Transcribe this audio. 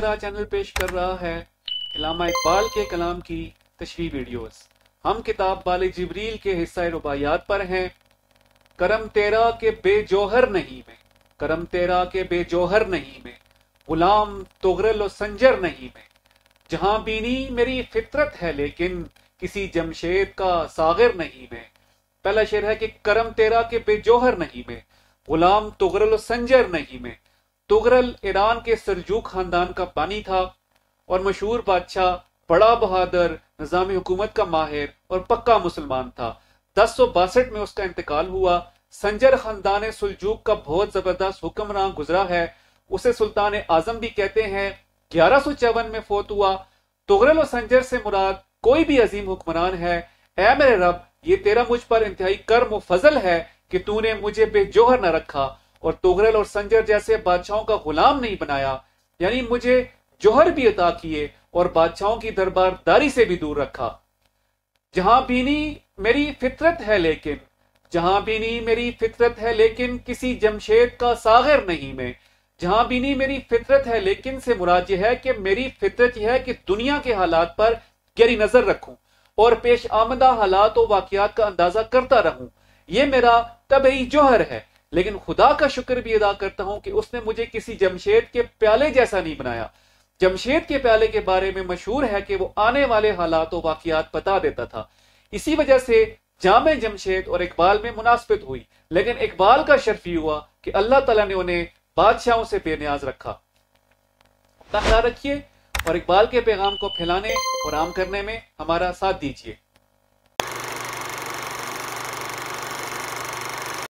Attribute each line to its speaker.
Speaker 1: तरह चैनल पेश कर रहा है इल्लामा इकबाल के कलाम की तशरीह वीडियोस। हम किताब बाले जिब्रील के हिस्सा रुबायात पर हैं। करम तेरा के बेजोहर नहीं में, करम तेरा के बेजोहर नहीं में, गुलाम तुगरल और संजर नहीं में, जहां बीनी मेरी फितरत है लेकिन किसी जमशेद का सागिर नहीं में। पहला शेर है कि करम तेरा के बेजोहर नहीं में, गुलाम तुगरल और संजर नहीं में। तुगरल ईरान के सरजूक खानदान का बानी था और मशहूर बादशाह, बड़ा बहादुर, निजाम हुकूमत का माहिर और पक्का मुसलमान था। 1062 में उसका इंतकाल हुआ। संजर खानदान सुलजूक का बहुत जबरदस्त हुक्मरान गुजरा है, उसे सुल्तान आजम भी कहते हैं। 1154 में फोत हुआ। तुगरल और संजर से मुराद कोई भी अजीम हुक्मरान है। ऐ मेरे रब, ये तेरा मुझ पर इंतहाई कर्म फजल है कि तूने मुझे बेजोहर न रखा और तुगरल और संजर जैसे बादशाहों का गुलाम नहीं बनाया, यानी मुझे जोहर भी अता किए और बादशाहों की दरबारदारी से भी दूर रखा। जहां बीनी मेरी फितरत है लेकिन, जहां बीनी मेरी फितरत है लेकिन किसी जमशेद का सागिर नहीं में। जहां बीनी मेरी फितरत है लेकिन से मुराद यह है कि मेरी फितरत यह है कि दुनिया के हालात पर गहरी नजर रखूं और पेश आमदा हालात और वाकयात का अंदाजा करता रहूं। यह मेरा तबई जोहर है, लेकिन खुदा का शुक्र भी अदा करता हूं कि उसने मुझे किसी जमशेद के प्याले जैसा नहीं बनाया। जमशेद के प्याले के बारे में मशहूर है कि वो आने वाले हालात और वाकयात बता देता था। इसी वजह से जामे जमशेद और इकबाल में मुनासबत हुई, लेकिन इकबाल का शर्फ हुआ कि अल्लाह ताला ने उन्हें बादशाहों से बेनियाज रखा। अपना ख्याल रखिए और इकबाल के पैगाम को फैलाने और आम करने में हमारा साथ दीजिए।